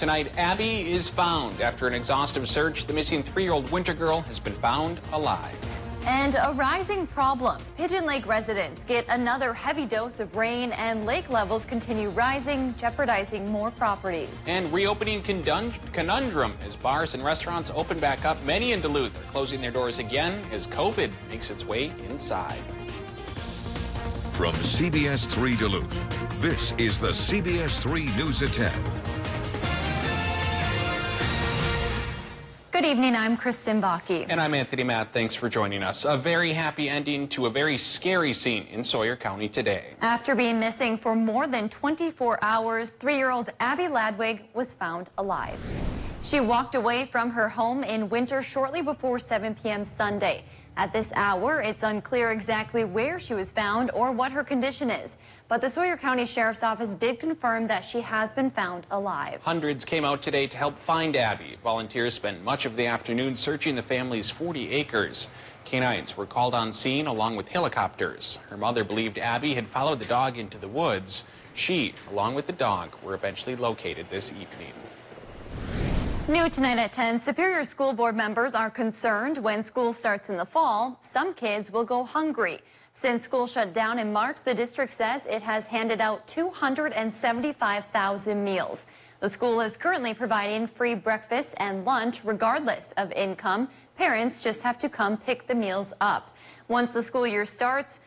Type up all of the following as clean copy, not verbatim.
Tonight, Abby is found. After an exhaustive search, the missing 3-year-old Winter girl has been found alive. And a rising problem. Pigeon Lake residents get another heavy dose of rain and lake levels continue rising, jeopardizing more properties. And reopening conundrum as bars and restaurants open back up. Many in Duluth are closing their doors again as COVID makes its way inside. From CBS3 Duluth, this is the CBS3 News at 10. Good evening, I'm Kristen Bakke. And I'm Anthony Matt. Thanks for joining us. A very happy ending to a very scary scene in Sawyer County today. After being missing for more than 24 hours, 3-year-old Abby Ladwig was found alive. She walked away from her home in Winter shortly before 7 p.m. Sunday. At this hour, it's unclear exactly where she was found or what her condition is. But the Sawyer County Sheriff's Office did confirm that she has been found alive. Hundreds came out today to help find Abby. Volunteers spent much of the afternoon searching the family's 40 acres. Canines were called on scene along with helicopters. Her mother believed Abby had followed the dog into the woods. She, along with the dog, were eventually located this evening. New tonight at 10, Superior School Board members are concerned when school starts in the fall, some kids will go hungry. Since school shut down in March, the district says it has handed out 275,000 meals. The school is currently providing free breakfast and lunch regardless of income. Parents just have to come pick the meals up. Once the school year starts,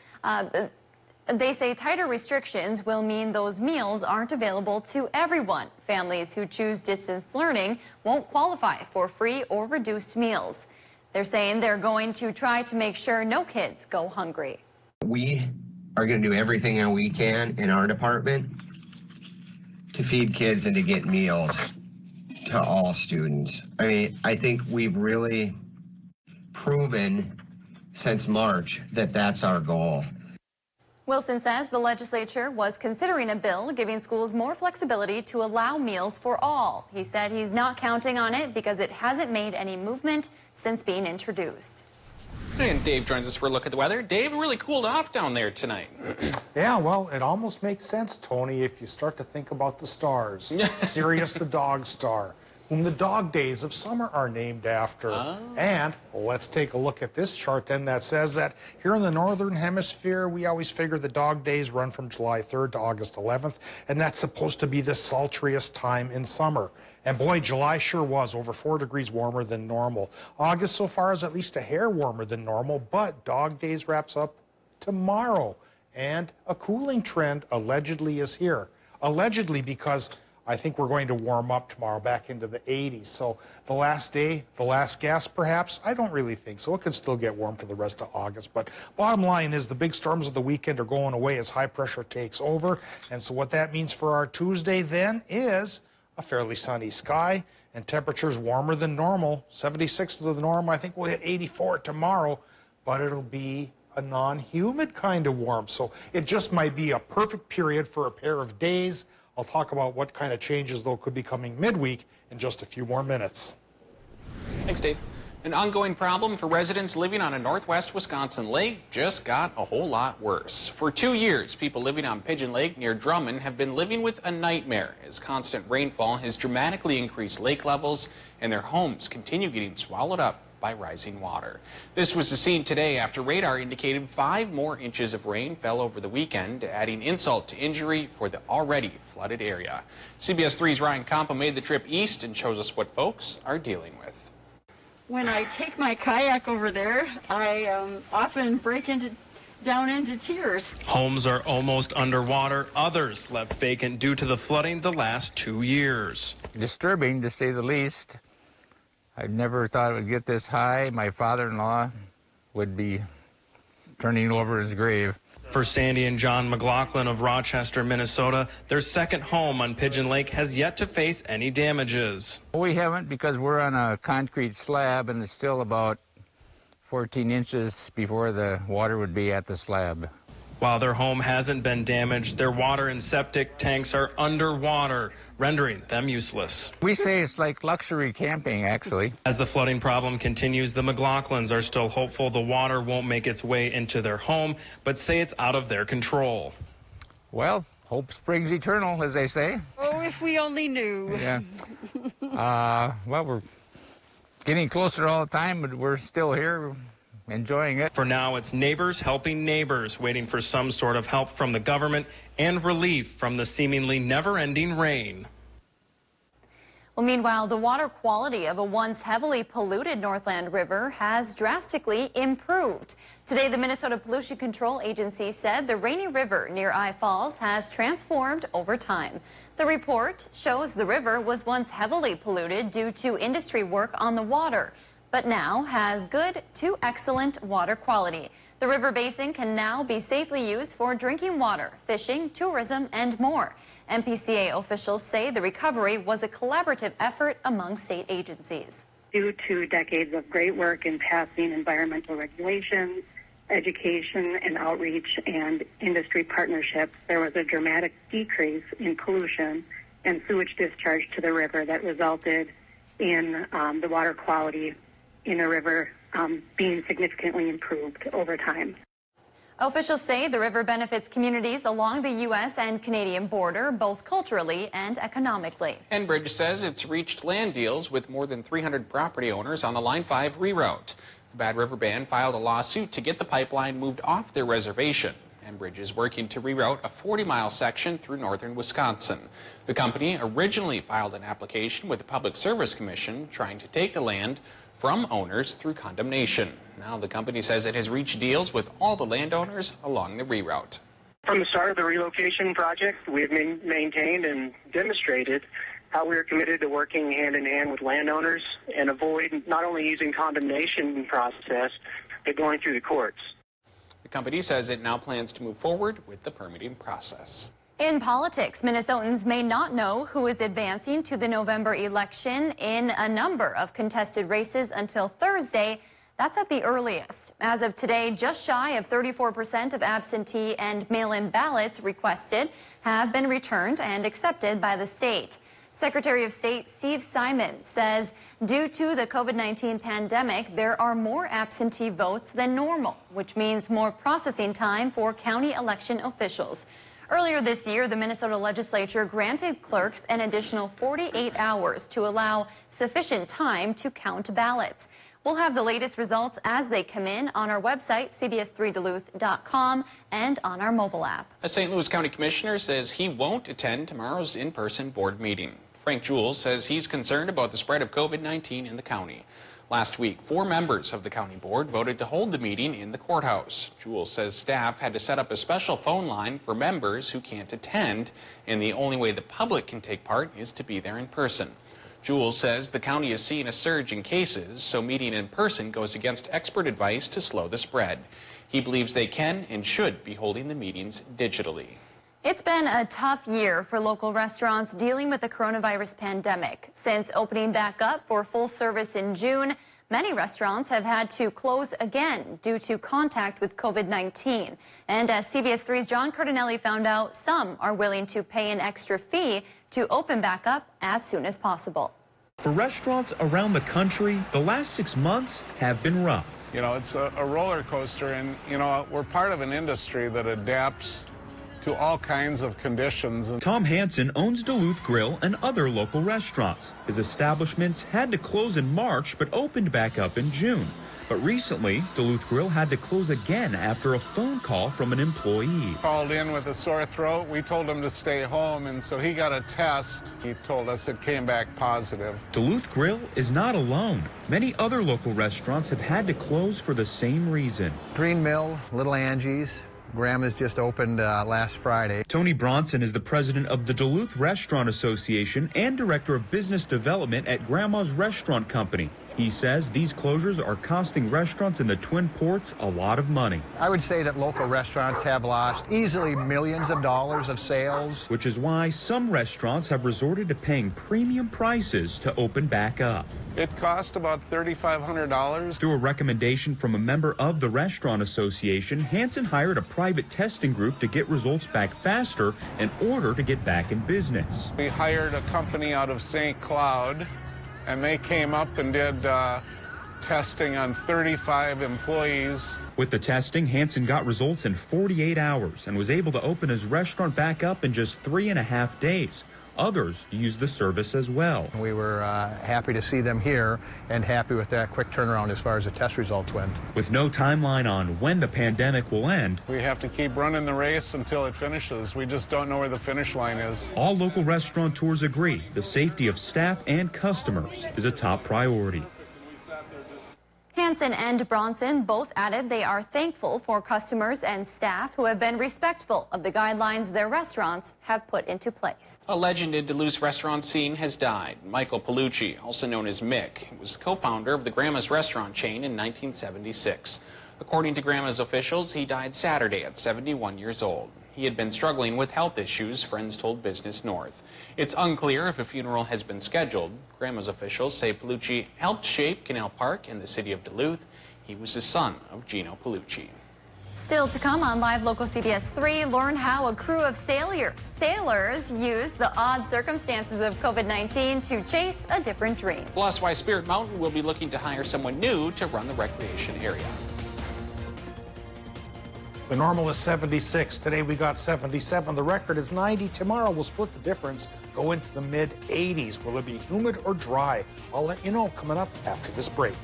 they say tighter restrictions will mean those meals aren't available to everyone. Families who choose distance learning won't qualify for free or reduced meals. They're saying they're going to try to make sure no kids go hungry. We are going to do everything that we can in our department to feed kids and to get meals to all students. I mean, I think we've really proven since March that that's our goal. Wilson says the legislature was considering a bill giving schools more flexibility to allow meals for all. He said he's not counting on it because it hasn't made any movement since being introduced. And Dave joins us for a look at the weather. Dave, it really cooled off down there tonight. Yeah, well, it almost makes sense, Tony, if you start to think about the stars. Sirius the dog star, whom the dog days of summer are named after. And let's take a look at this chart then that says that here in the northern hemisphere, we always figure the dog days run from July 3rd to August 11th, and that's supposed to be the sultriest time in summer. And boy, July sure was over 4 degrees warmer than normal. August so far is at least a hair warmer than normal, but dog days wraps up tomorrow. And a cooling trend allegedly is here. Allegedly because I think we're going to warm up tomorrow back into the 80s. So the last day, the last gasp perhaps? I don't really think so. It could still get warm for the rest of August. But bottom line is the big storms of the weekend are going away as high pressure takes over. And so what that means for our Tuesday then is a fairly sunny sky and temperatures warmer than normal. 76 is the norm. I think we'll hit 84 tomorrow, but it'll be a non-humid kind of warm. So it just might be a perfect period for a pair of days. I'll talk about what kind of changes, though, could be coming midweek in just a few more minutes. Thanks, Dave. An ongoing problem for residents living on a northwest Wisconsin lake just got a whole lot worse. For 2 years, people living on Pigeon Lake near Drummond have been living with a nightmare as constant rainfall has dramatically increased lake levels and their homes continue getting swallowed up by rising water. This was the scene today after radar indicated 5 more inches of rain fell over the weekend, adding insult to injury for the already flooded area. CBS 3's Ryan Compa made the trip east and shows us what folks are dealing with. When I take my kayak over there, I often break down into tears. Homes are almost underwater. Others left vacant due to the flooding the last 2 years. Disturbing, to say the least. I never thought it would get this high. My father-in-law would be turning over his grave. For Sandy and John McLaughlin of Rochester, Minnesota, their second home on Pigeon Lake has yet to face any damages. We haven't because we're on a concrete slab and it's still about 14 inches before the water would be at the slab. While their home hasn't been damaged, their water and septic tanks are underwater, rendering them useless. We say it's like luxury camping, actually. As the flooding problem continues, the McLaughlins are still hopeful the water won't make its way into their home, but say it's out of their control. Well, hope springs eternal, as they say. Oh, if we only knew. Yeah. Well, we're getting closer all the time, but we're still here enjoying it. For now, it's neighbors helping neighbors, waiting for some sort of help from the government and relief from the seemingly never-ending rain. Well, meanwhile, the water quality of a once heavily polluted Northland River has drastically improved. Today, the Minnesota Pollution Control Agency said the Rainy River near I Falls has transformed over time. The report shows the river was once heavily polluted due to industry work on the water, but now has good to excellent water quality. The river basin can now be safely used for drinking water, fishing, tourism, and more. MPCA officials say the recovery was a collaborative effort among state agencies. Due to decades of great work in passing environmental regulations, education and outreach, and industry partnerships, there was a dramatic decrease in pollution and sewage discharge to the river that resulted in the water quality in the river being significantly improved over time. Officials say the river benefits communities along the U.S. and Canadian border, both culturally and economically. Enbridge says it's reached land deals with more than 300 property owners on the Line 5 reroute. The Bad River Band filed a lawsuit to get the pipeline moved off their reservation. Enbridge is working to reroute a 40-mile section through northern Wisconsin. The company originally filed an application with the Public Service Commission trying to take the land from owners through condemnation. Now the company says it has reached deals with all the landowners along the reroute. From the start of the relocation project, we have maintained and demonstrated how we are committed to working hand in hand with landowners and avoid not only using condemnation process, but going through the courts. The company says it now plans to move forward with the permitting process. In politics, Minnesotans may not know who is advancing to the November election in a number of contested races until Thursday. That's at the earliest. As of today, just shy of 34% of absentee and mail-in ballots requested have been returned and accepted by the state. Secretary of State Steve Simon says due to the COVID-19 pandemic, there are more absentee votes than normal, which means more processing time for county election officials. Earlier this year, the Minnesota legislature granted clerks an additional 48 hours to allow sufficient time to count ballots. We'll have the latest results as they come in on our website, CBS3Duluth.com, and on our mobile app. A St. Louis County Commissioner says he won't attend tomorrow's in-person board meeting. Frank Jules says he's concerned about the spread of COVID-19 in the county. Last week, 4 members of the county board voted to hold the meeting in the courthouse. Jules says staff had to set up a special phone line for members who can't attend, and the only way the public can take part is to be there in person. Jules says the county is seeing a surge in cases, so meeting in person goes against expert advice to slow the spread. He believes they can and should be holding the meetings digitally. It's been a tough year for local restaurants dealing with the coronavirus pandemic. Since opening back up for full service in June, many restaurants have had to close again due to contact with COVID-19. And as CBS3's John Cardinelli found out, some are willing to pay an extra fee to open back up as soon as possible. For restaurants around the country, the last 6 months have been rough. You know, it's a roller coaster, and, you know, we're part of an industry that adapts to all kinds of conditions. Tom Hansen owns Duluth Grill and other local restaurants. His establishments had to close in March but opened back up in June. But recently, Duluth Grill had to close again after a phone call from an employee. Called in with a sore throat. We told him to stay home, and so he got a test. He told us it came back positive. Duluth Grill is not alone. Many other local restaurants have had to close for the same reason. Green Mill, Little Angie's. Grandma's just opened last Friday. Tony Bronson is the president of the Duluth Restaurant Association and director of business development at Grandma's Restaurant Company. He says these closures are costing restaurants in the Twin Ports a lot of money. I would say that local restaurants have lost easily millions of dollars of sales. Which is why some restaurants have resorted to paying premium prices to open back up. It cost about $3,500. Through a recommendation from a member of the Restaurant Association, Hansen hired a private testing group to get results back faster in order to get back in business. We hired a company out of St. Cloud, and they came up and did testing on 35 employees. With the testing, Hansen got results in 48 hours and was able to open his restaurant back up in just 3.5 days. Others use the service as well. We were happy to see them here and happy with that quick turnaround as far as the test results went. With no timeline on when the pandemic will end, We have to keep running the race until it finishes. We just don't know where the finish line is. all local restaurateurs agree the safety of staff and customers is a top priority. Hansen and Bronson both added they are thankful for customers and staff who have been respectful of the guidelines their restaurants have put into place. A legend in Duluth's restaurant scene has died. Michael Palucci, also known as Mick, was co-founder of the Grandma's restaurant chain in 1976. According to Grandma's officials, he died Saturday at 71 years old. He had been struggling with health issues, friends told Business North. It's unclear if a funeral has been scheduled. Grandma's officials say Palucci helped shape Canal Park in the city of Duluth. He was the son of Gino Palucci. Still to come on Live Local CBS 3, learn how a crew of sailors use the odd circumstances of COVID-19 to chase a different dream. Plus, why Spirit Mountain will be looking to hire someone new to run the recreation area. The normal is 76. Today we got 77. The record is 90. Tomorrow we'll split the difference, go into the mid-80s. Will it be humid or dry? I'll let you know coming up after this break.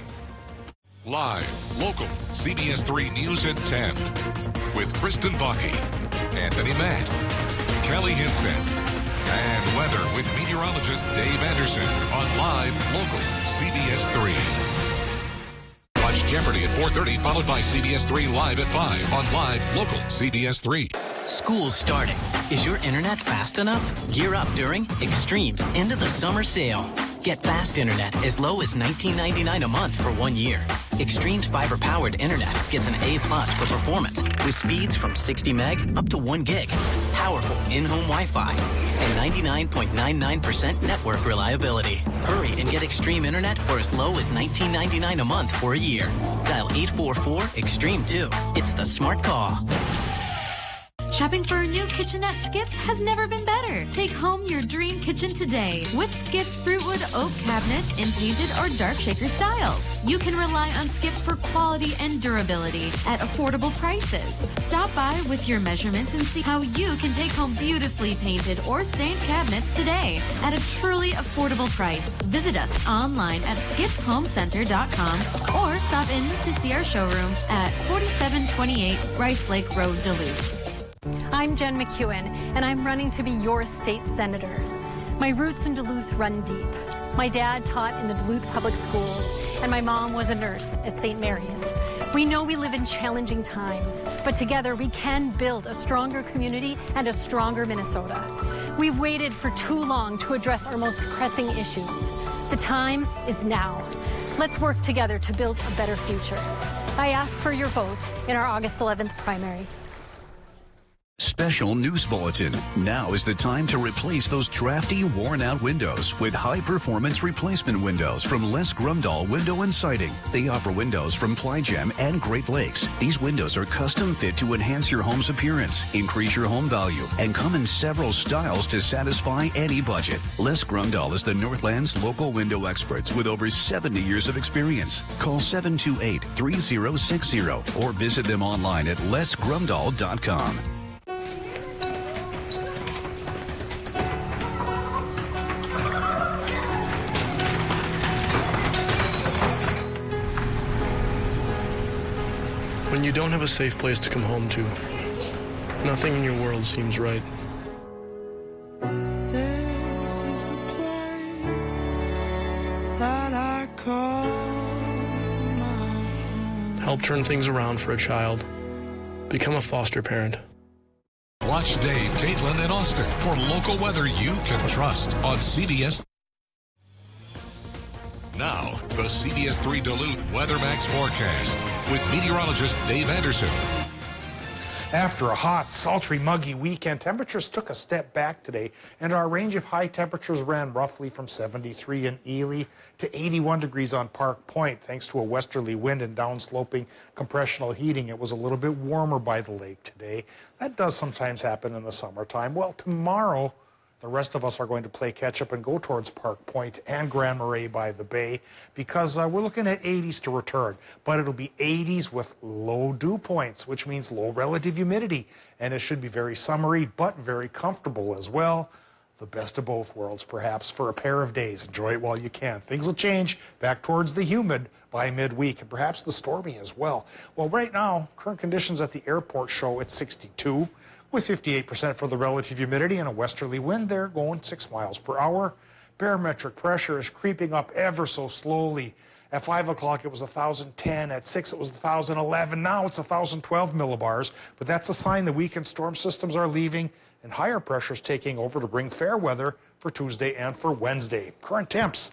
Live, local, CBS 3 News at 10 with Kristen Vaki, Anthony Matt, Kelly Hinson, and weather with meteorologist Dave Anderson on Live, local, CBS 3. Watch Jeopardy at 4:30, followed by CBS 3 Live at 5 on Live, local, CBS 3. School's starting. Is your internet fast enough? Gear up during Extreme's End of the Summer Sale. Get fast internet as low as $19.99 a month for 1 year. Extreme's fiber-powered internet gets an A+ for performance with speeds from 60 meg up to 1 gig. Powerful in-home Wi-Fi and 99.99% network reliability. Hurry and get Extreme internet for as low as $19.99 a month for a year. Dial 844-EXTREME2. It's the smart call. Shopping for a new kitchen at Skips has never been better. Take home your dream kitchen today with Skips Fruitwood Oak Cabinets in painted or dark shaker styles. You can rely on Skips for quality and durability at affordable prices. Stop by with your measurements and see how you can take home beautifully painted or stained cabinets today at a truly affordable price. Visit us online at skipshomecenter.com or stop in to see our showroom at 4728 Rice Lake Road, Duluth. I'm Jen McEwen, and I'm running to be your state senator. My roots in Duluth run deep. My dad taught in the Duluth public schools, and my mom was a nurse at St. Mary's. We know we live in challenging times, but together we can build a stronger community and a stronger Minnesota. We've waited for too long to address our most pressing issues. The time is now. Let's work together to build a better future. I ask for your vote in our August 11th primary. Special news bulletin. Now is the time to replace those drafty, worn-out windows with high-performance replacement windows from Les Grumdahl Window and Siding. They offer windows from Plygem and Great Lakes. These windows are custom fit to enhance your home's appearance, increase your home value, and come in several styles to satisfy any budget. Les Grumdahl is the Northland's local window experts with over 70 years of experience. Call 728-3060 or visit them online at lesgrumdahl.com. When you don't have a safe place to come home to, nothing in your world seems right. This is a place that I call mine. Help turn things around for a child. Become a foster parent. Watch Dave, Caitlin, and Austin for local weather you can trust on CBS. Now, the CBS 3 Duluth Weather Max forecast with meteorologist Dave Anderson. After a hot, sultry, muggy weekend, temperatures took a step back today, and our range of high temperatures ran roughly from 73 in Ely to 81 degrees on Park Point. Thanks to a westerly wind and downsloping compressional heating, it was a little bit warmer by the lake today. That does sometimes happen in the summertime. Well, tomorrow, the rest of us are going to play catch-up and go towards Park Point and Grand Marais by the Bay because we're looking at 80s to return. But it'll be 80s with low dew points, which means low relative humidity. And it should be very summery, but very comfortable as well. The best of both worlds, perhaps, for a pair of days. Enjoy it while you can. Things will change back towards the humid by midweek, and perhaps the stormy as well. Well, right now, current conditions at the airport show it's 62, with 58% for the relative humidity and a westerly wind there going 6 miles per hour. Barometric pressure is creeping up ever so slowly. At 5 o'clock, it was 1,010. At 6, it was 1,011. Now it's 1,012 millibars. But that's a sign the weekend storm systems are leaving and higher pressures taking over to bring fair weather for Tuesday and for Wednesday. Current temps,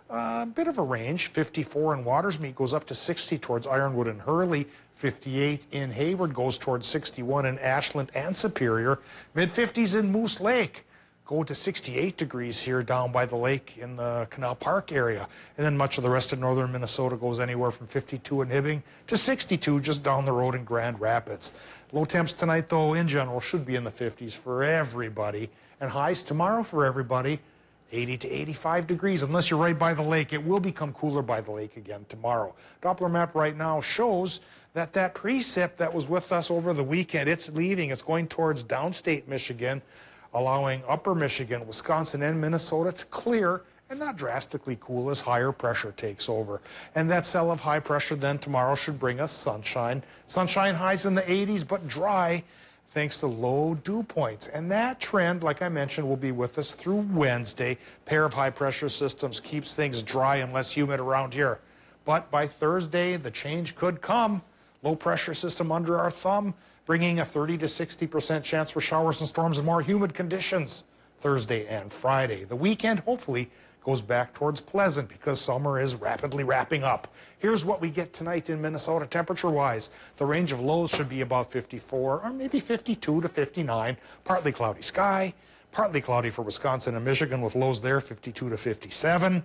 a bit of a range. 54 in Watersmeet goes up to 60 towards Ironwood and Hurley. 58 in Hayward goes towards 61 in Ashland and Superior. Mid-50s in Moose Lake. Go to 68 degrees here down by the lake in the Canal Park area. And then much of the rest of northern Minnesota goes anywhere from 52 in Hibbing to 62 just down the road in Grand Rapids. Low temps tonight, though, in general, should be in the 50s for everybody. And highs tomorrow for everybody, 80 to 85 degrees. Unless you're right by the lake, it will become cooler by the lake again tomorrow. Doppler map right now shows that precip that was with us over the weekend, it's leaving. It's going towards downstate Michigan, allowing upper Michigan, Wisconsin, and Minnesota to clear and not drastically cool as higher pressure takes over. And that cell of high pressure then tomorrow should bring us sunshine. Sunshine highs in the 80s, but dry thanks to low dew points. And that trend, like I mentioned, will be with us through Wednesday. Pair of high pressure systems keeps things dry and less humid around here. But by Thursday, the change could come. Low pressure system under our thumb, bringing a 30 to 60% chance for showers and storms and more humid conditions Thursday and Friday. The weekend, hopefully, goes back towards pleasant because summer is rapidly wrapping up. Here's what we get tonight in Minnesota temperature-wise. The range of lows should be about 54 or maybe 52 to 59. Partly cloudy sky, partly cloudy for Wisconsin and Michigan with lows there 52 to 57.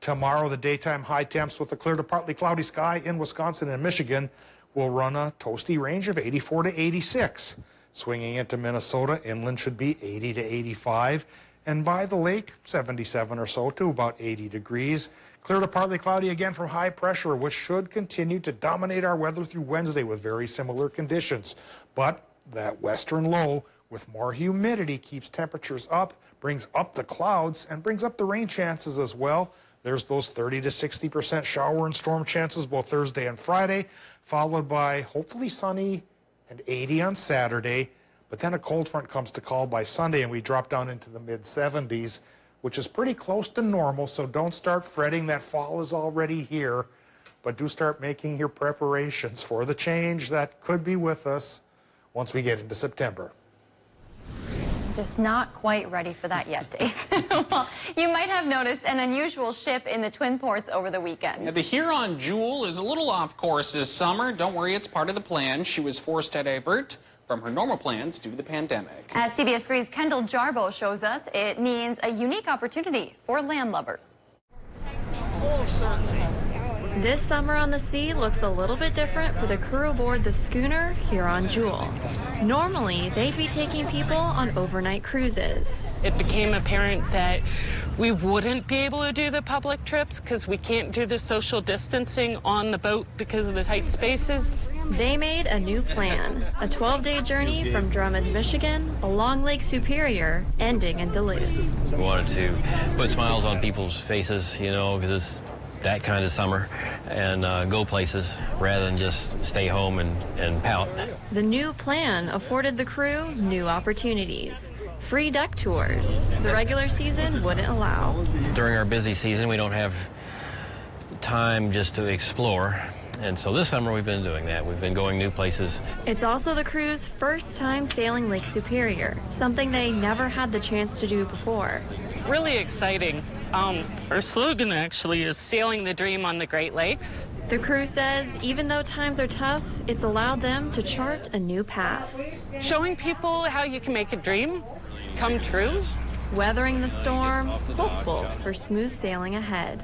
Tomorrow, the daytime high temps with a clear to partly cloudy sky in Wisconsin and Michigan will run a toasty range of 84 to 86. Swinging into Minnesota, inland should be 80 to 85. And by the lake, 77 or so to about 80 degrees. Clear to partly cloudy again from high pressure, which should continue to dominate our weather through Wednesday with very similar conditions. But that western low with more humidity keeps temperatures up, brings up the clouds, and brings up the rain chances as well. There's those 30 to 60% shower and storm chances both Thursday and Friday, followed by hopefully sunny and 80 on Saturday. But then a cold front comes to call by Sunday, and we drop down into the mid-70s, which is pretty close to normal, so don't start fretting that fall is already here, but do start making your preparations for the change that could be with us once we get into September. Just not quite ready for that yet, Dave. Well, you might have noticed an unusual ship in the Twin Ports over the weekend. Yeah, the Huron Jewel is a little off course this summer. Don't worry, it's part of the plan. She was forced to divert from her normal plans due to the pandemic. As CBS3's Kendall Jarbo shows us, it means a unique opportunity for landlubbers. Oh, certainly. This summer on the sea looks a little bit different for the crew aboard the schooner Huron Jewel. Normally, they'd be taking people on overnight cruises. It became apparent that we wouldn't be able to do the public trips because we can't do the social distancing on the boat because of the tight spaces. They made a new plan, a 12-day journey from Drummond, Michigan, along Lake Superior, ending in Duluth. We wanted to put smiles on people's faces, you know, because it's that kind of summer, and go places rather than just stay home and pout. The new plan afforded the crew new opportunities. Free deck tours the regular season wouldn't allow. During our busy season, we don't have time just to explore. And so this summer we've been doing that. We've been going new places. It's also the crew's first time sailing Lake Superior, something they never had the chance to do before. Really exciting. Our slogan actually is sailing the dream on the Great Lakes. The crew says even though times are tough, it's allowed them to chart a new path. Showing people how you can make a dream come true. Weathering the storm, hopeful for smooth sailing ahead.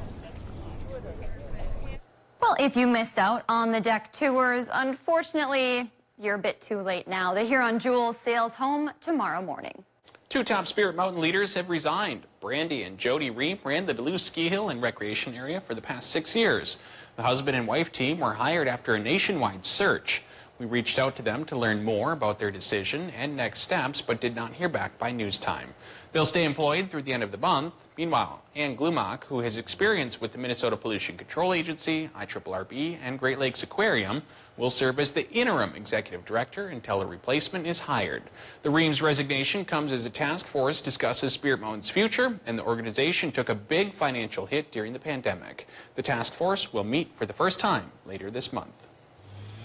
Well, if you missed out on the deck tours, unfortunately, you're a bit too late now. The Huron Jewel sails home tomorrow morning. Two top Spirit Mountain leaders have resigned. Brandy and Jody Reep ran the Duluth Ski Hill and Recreation Area for the past 6 years. The husband and wife team were hired after a nationwide search. We reached out to them to learn more about their decision and next steps, but did not hear back by news time. They'll stay employed through the end of the month. Meanwhile, Ann Glumock, who has experience with the Minnesota Pollution Control Agency, IRRB, and Great Lakes Aquarium, will serve as the interim executive director until a replacement is hired. The Reams resignation comes as a task force discusses Spirit Mountain's future, and the organization took a big financial hit during the pandemic. The task force will meet for the first time later this month.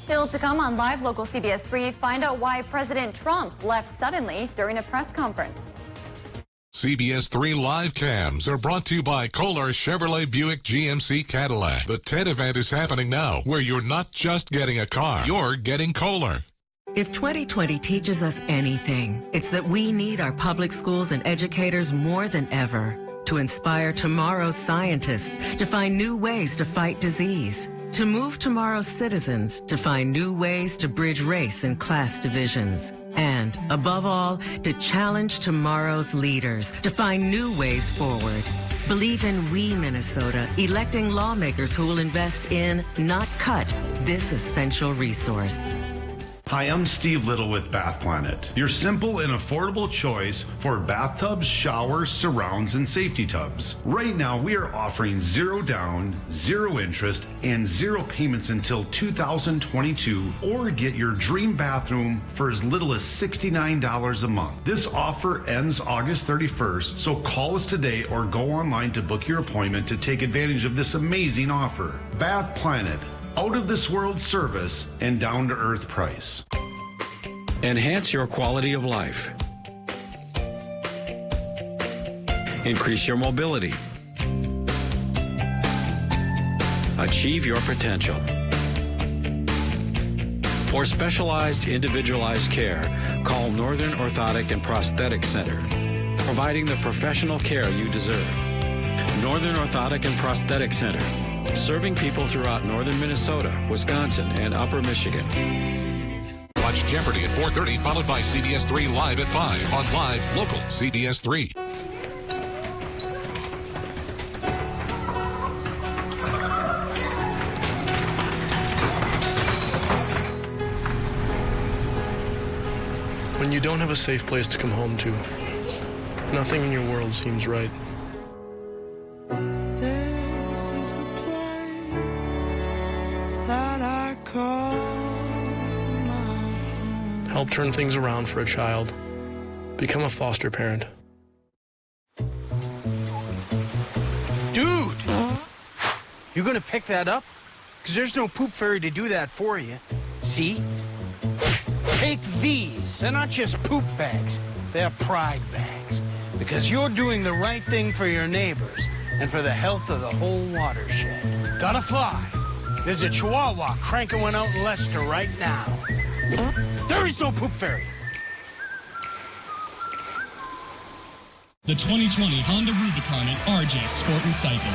Still to come on Live Local CBS 3, find out why President Trump left suddenly during a press conference. CBS 3 live cams are brought to you by Kohler Chevrolet Buick GMC Cadillac. The TED event is happening now, where you're not just getting a car, you're getting Kohler. If 2020 teaches us anything, it's that we need our public schools and educators more than ever to inspire tomorrow's scientists to find new ways to fight disease, to move tomorrow's citizens to find new ways to bridge race and class divisions, and, above all, to challenge tomorrow's leaders to find new ways forward. Believe in We Minnesota, electing lawmakers who will invest in, not cut, this essential resource. Hi, I'm Steve Little with Bath Planet, your simple and affordable choice for bathtubs, showers, surrounds, and safety tubs. Right now, we are offering 0 down, 0 interest, and 0 payments until 2022, or get your dream bathroom for as little as $69 a month. This offer ends August 31st, so call us today or go online to book your appointment to take advantage of this amazing offer. Bath Planet. Out of this world service and down to earth price. Enhance your quality of life. Increase your mobility. Achieve your potential. For specialized, individualized care, call Northern Orthotic and Prosthetic Center, providing the professional care you deserve. Northern Orthotic and Prosthetic Center, serving people throughout northern Minnesota, Wisconsin, and upper Michigan. Watch Jeopardy at 4:30, followed by CBS 3 Live at 5 on Live Local CBS 3. When you don't have a safe place to come home to, nothing in your world seems right. This is a place that I call my home. Help turn things around for a child. Become a foster parent. Dude! You gonna pick that up? Because there's no poop fairy to do that for you. See? Take these. They're not just poop bags. They're pride bags. Because you're doing the right thing for your neighbors and for the health of the whole watershed. Gotta fly. There's a Chihuahua cranking one out in Leicester right now. There is no poop fairy. The 2020 Honda Rubicon at RJ Sport and Cycle.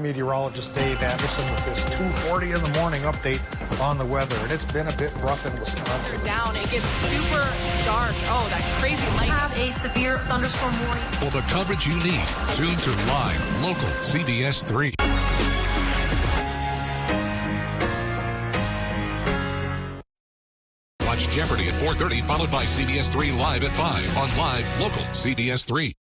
Meteorologist Dave Anderson with this 2:40 in the morning update on the weather. And it's been a bit rough in Wisconsin. Down, it gets super dark. Oh, that crazy light. Have a severe thunderstorm warning. For the coverage you need, tune to Live Local CBS 3. Watch Jeopardy at 4:30, followed by CBS 3 Live at 5 on Live Local CBS 3.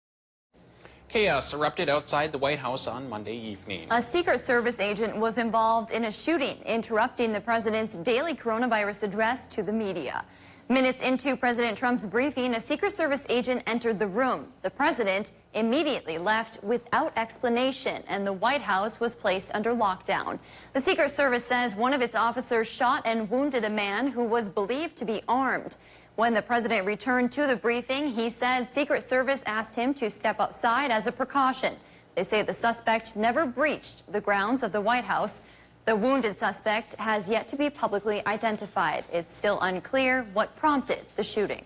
Chaos erupted outside the White House on Monday evening. A Secret Service agent was involved in a shooting, interrupting the president's daily coronavirus address to the media. Minutes into President Trump's briefing, a Secret Service agent entered the room. The president immediately left without explanation, and the White House was placed under lockdown. The Secret Service says one of its officers shot and wounded a man who was believed to be armed. When the president returned to the briefing, he said Secret Service asked him to step outside as a precaution. They say the suspect never breached the grounds of the White House. The wounded suspect has yet to be publicly identified. It's still unclear what prompted the shooting.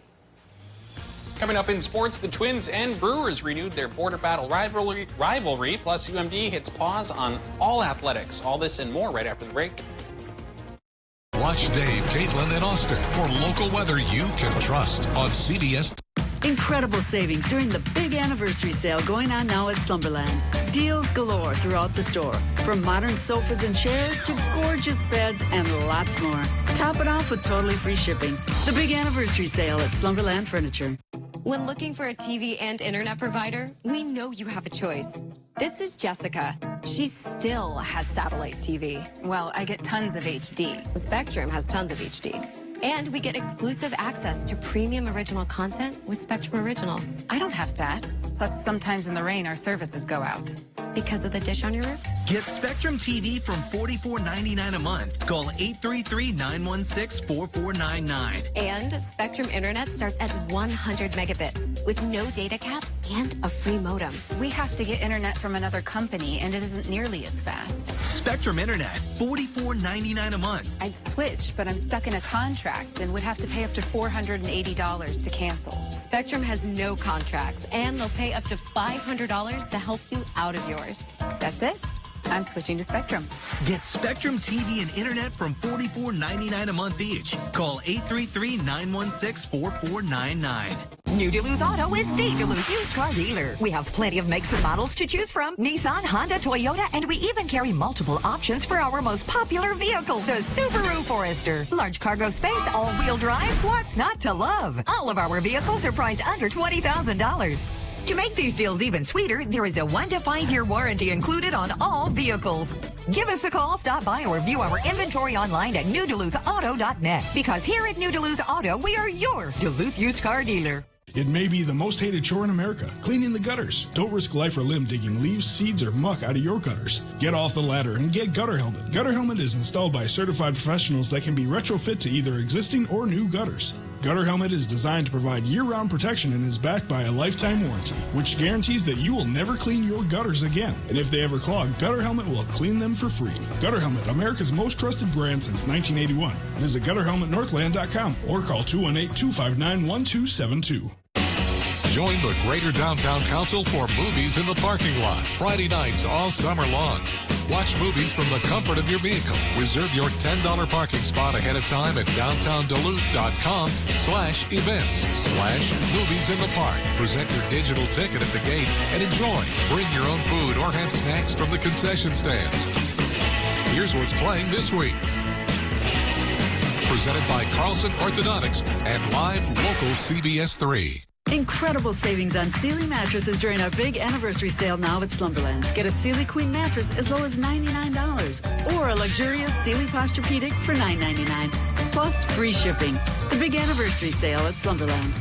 Coming up in sports, the Twins and Brewers renewed their border battle rivalry, plus UMD hits pause on all athletics. All this and more right after the break. Watch Dave, Caitlin, and Austin for local weather you can trust on CBS. Incredible savings during the big anniversary sale going on now at Slumberland. Deals galore throughout the store, from modern sofas and chairs to gorgeous beds and lots more. Top it off with totally free shipping. The big anniversary sale at Slumberland Furniture. When looking for a TV and internet provider, we know you have a choice. This is Jessica. She still has satellite TV. Well, I get tons of HD. Spectrum has tons of HD. And we get exclusive access to premium original content with Spectrum Originals. I don't have that. Plus, sometimes in the rain, our services go out. Because of the dish on your roof? Get Spectrum TV from $44.99 a month. Call 833-916-4499. And Spectrum Internet starts at 100 megabits with no data caps and a free modem. We have to get internet from another company, and it isn't nearly as fast. Spectrum Internet, $44.99 a month. I'd switch, but I'm stuck in a contract and would have to pay up to $480 to cancel. Spectrum has no contracts, and they'll pay up to $500 to help you out of yours. That's it. I'm switching to Spectrum. Get Spectrum TV and internet from $44.99 a month each. Call 833-916-4499. New Duluth Auto is the Duluth used car dealer. We have plenty of makes and models to choose from. Nissan, Honda, Toyota, and we even carry multiple options for our most popular vehicle, the Subaru Forester. Large cargo space, all-wheel drive, what's not to love? All of our vehicles are priced under $20,000. To make these deals even sweeter, there is a 1 to 5 year warranty included on all vehicles. Give us a call, stop by, or view our inventory online at newduluthauto.net. Because here at New Duluth Auto, we are your Duluth used car dealer. It may be the most hated chore in America, cleaning the gutters. Don't risk life or limb digging leaves, seeds, or muck out of your gutters. Get off the ladder and get Gutter Helmet. Gutter Helmet is installed by certified professionals that can be retrofit to either existing or new gutters. Gutter Helmet is designed to provide year-round protection and is backed by a lifetime warranty, which guarantees that you will never clean your gutters again. And if they ever clog, Gutter Helmet will clean them for free. Gutter Helmet, America's most trusted brand since 1981. Visit GutterHelmetNorthland.com or call 218-259-1272. Join the Greater Downtown Council for Movies in the Parking Lot. Friday nights all summer long. Watch movies from the comfort of your vehicle. Reserve your $10 parking spot ahead of time at downtownduluth.com/events/movies in the park. Present your digital ticket at the gate and enjoy. Bring your own food or have snacks from the concession stands. Here's what's playing this week. Presented by Carlson Orthodontics and live local CBS3. Incredible savings on Sealy mattresses during our big anniversary sale now at Slumberland. Get a Sealy Queen mattress as low as $99 or a luxurious Sealy Posturepedic for $9.99. Plus free shipping. The big anniversary sale at Slumberland.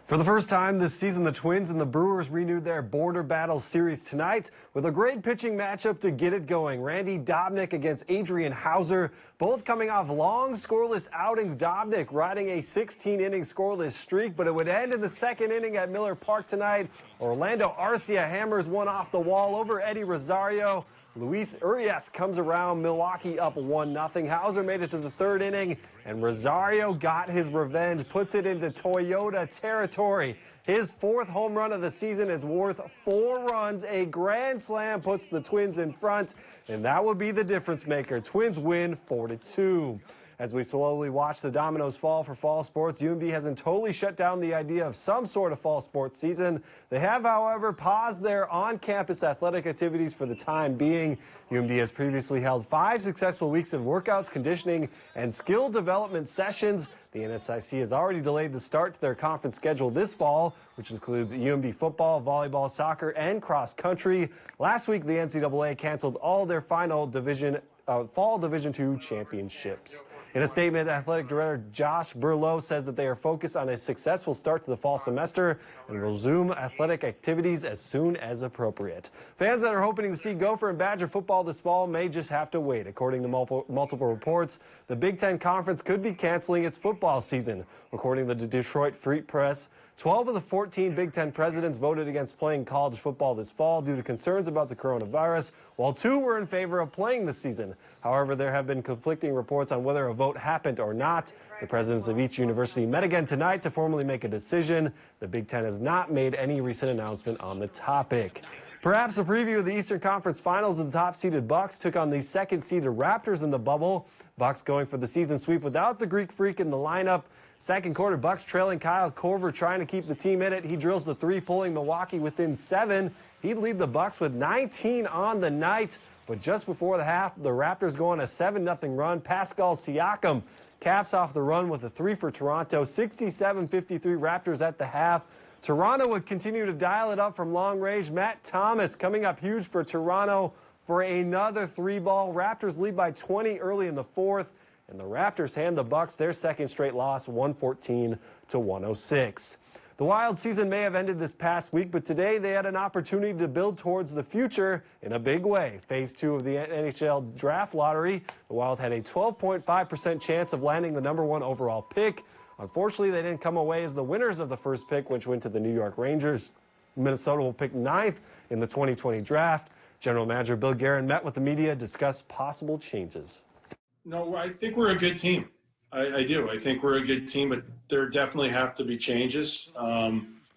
For the first time this season, the Twins and the Brewers renewed their Border Battle series tonight with a great pitching matchup to get it going. Randy Dobnak against Adrian Hauser, both coming off long scoreless outings. Dobnak riding a 16-inning scoreless streak, but it would end in the second inning at Miller Park tonight. Orlando Arcia hammers one off the wall over Eddie Rosario. Luis Urias comes around, Milwaukee up 1-0. Hauser made it to the third inning, and Rosario got his revenge, puts it into Toyota territory. His fourth home run of the season is worth 4 runs. A grand slam puts the Twins in front, and that would be the difference maker. Twins win 4-2. As we slowly watch the dominoes fall for fall sports, UMD hasn't totally shut down the idea of some sort of fall sports season. They have, however, paused their on-campus athletic activities for the time being. UMD has previously held 5 successful weeks of workouts, conditioning, and skill development sessions. The NSIC has already delayed the start to their conference schedule this fall, which includes UMD football, volleyball, soccer, and cross country. Last week, the NCAA canceled all their final fall Division II championships. In a statement, Athletic Director Josh Burlow says that they are focused on a successful start to the fall semester and will resume athletic activities as soon as appropriate. Fans that are hoping to see Gopher and Badger football this fall may just have to wait. According to multiple reports, the Big Ten Conference could be canceling its football season. According to the Detroit Free Press, 12 of the 14 Big Ten presidents voted against playing college football this fall due to concerns about the coronavirus, while 2 were in favor of playing this season. However, there have been conflicting reports on whether a vote happened or not. The presidents of each university met again tonight to formally make a decision. The Big Ten has not made any recent announcement on the topic. Perhaps a preview of the Eastern Conference Finals. The top-seeded Bucks took on the second-seeded Raptors in the bubble. Bucks going for the season sweep without the Greek Freak in the lineup. Second quarter, Bucks trailing Kyle Korver, trying to keep the team in it. He drills the three, pulling Milwaukee within 7. He'd lead the Bucks with 19 on the night. But just before the half, the Raptors go on a 7-0 run. Pascal Siakam caps off the run with a 3 for Toronto. 67-53 Raptors at the half. Toronto would continue to dial it up from long range. Matt Thomas coming up huge for Toronto for another 3-ball. Raptors lead by 20 early in the fourth. And the Raptors hand the Bucks their second straight loss, 114-106. The Wild season may have ended this past week, but today they had an opportunity to build towards the future in a big way. Phase 2 of the NHL draft lottery, the Wild had a 12.5% chance of landing the #1 overall pick. Unfortunately, they didn't come away as the winners of the first pick, which went to the New York Rangers. Minnesota will pick 9th in the 2020 draft. General Manager Bill Guerin met with the media, discussed possible changes. No, I think we're a good team. I do. I think we're a good team, but there definitely have to be changes.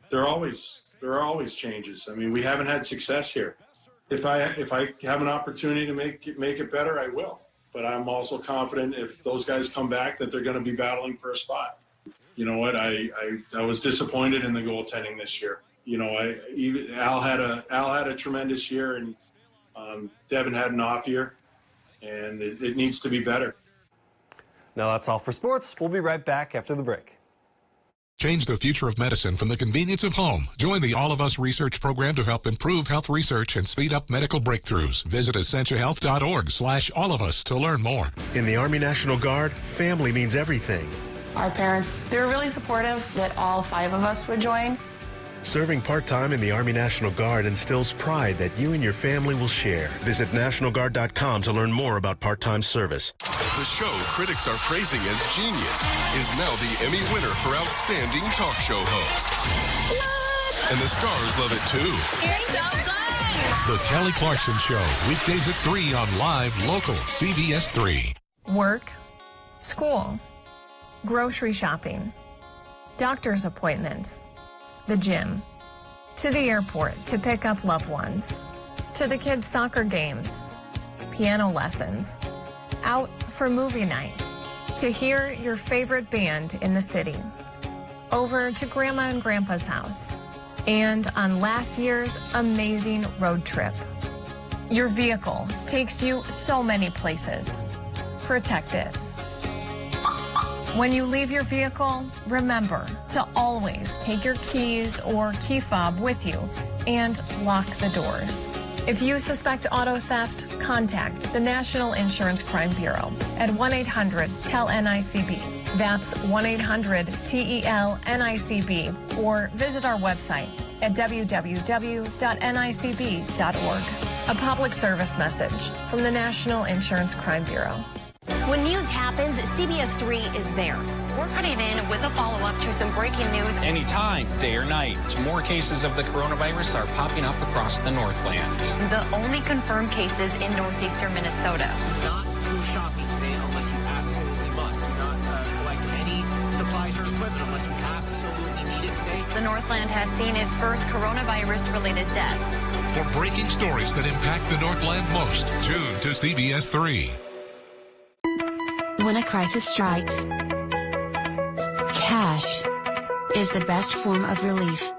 There are always changes. I mean, we haven't had success here. If I have an opportunity to make it better, I will. But I'm also confident if those guys come back that they're going to be battling for a spot. You know what? I was disappointed in the goaltending this year. You know, Al had a tremendous year, and Devin had an off year. And it needs to be better. Now that's all for sports. We'll be right back after the break. Change the future of medicine from the convenience of home. Join the All of Us research program to help improve health research and speed up medical breakthroughs. Visit essentialhealth.org/allofus to learn more. In the Army National Guard, family means everything. Our parents, they were really supportive that all 5 of us would join. Serving part-time in the Army National Guard instills pride that you and your family will share. Visit NationalGuard.com to learn more about part-time service. The show critics are praising as genius is now the Emmy winner for Outstanding Talk Show Host. What? And the stars love it too. You're so good! The Kelly Clarkson Show, weekdays at 3 on Live Local CBS3. Work, school, grocery shopping, doctor's appointments, the gym, to the airport to pick up loved ones, to the kids' soccer games, piano lessons, out for movie night, to hear your favorite band in the city, over to Grandma and Grandpa's house, and on last year's amazing road trip. Your vehicle takes you so many places. Protect it. When you leave your vehicle, remember to always take your keys or key fob with you and lock the doors. If you suspect auto theft, contact the National Insurance Crime Bureau at 1-800-TEL-NICB. That's 1-800-TEL-NICB, or visit our website at www.nicb.org. A public service message from the National Insurance Crime Bureau. When news happens, CBS3 is there. We're cutting in with a follow-up to some breaking news. Anytime, day or night, more cases of the coronavirus are popping up across the Northland. The only confirmed cases in northeastern Minnesota. Do not go shopping today unless you absolutely must. Do not collect any supplies or equipment unless you absolutely need it today. The Northland has seen its first coronavirus-related death. For breaking stories that impact the Northland most, tune to CBS3. When a crisis strikes, cash is the best form of relief.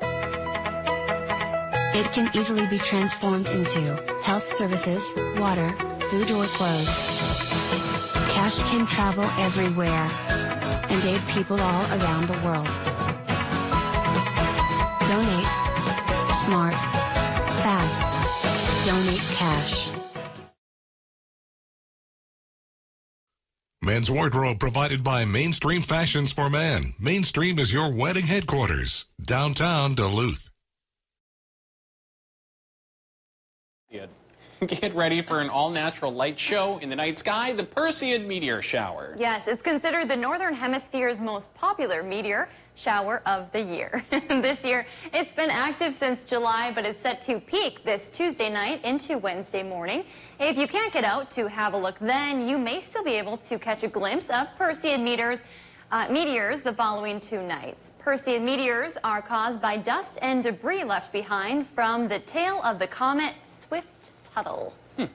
It can easily be transformed into health services, water, food, or clothes. Cash can travel everywhere and aid people all around the world. Donate. Smart. Fast. Donate cash. Men's wardrobe provided by Mainstream Fashions for Men. Mainstream is your wedding headquarters. Downtown Duluth. Get ready for an all-natural light show in the night sky, the Perseid meteor shower. Yes, it's considered the Northern Hemisphere's most popular meteor shower of the year. This year, it's been active since July, but it's set to peak this Tuesday night into Wednesday morning. If you can't get out to have a look then, you may still be able to catch a glimpse of Perseid meteors Meteors the following 2 nights. Perseid meteors are caused by dust and debris left behind from the tail of the comet Swift-Tuttle.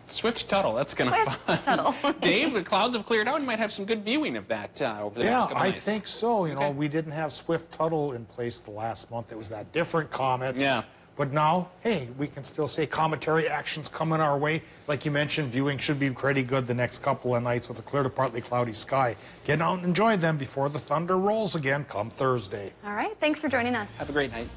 Swift-Tuttle, that's kind of fun. Tuttle. Dave, the clouds have cleared out. You might have some good viewing of that over the next couple nights. Yeah, I think so. You know, we didn't have Swift-Tuttle in place the last month. It was that different comet. Yeah. But now, hey, we can still say cometary actions coming our way. Like you mentioned, viewing should be pretty good the next couple of nights with a clear to partly cloudy sky. Get out and enjoy them before the thunder rolls again come Thursday. All right, thanks for joining us. Have a great night.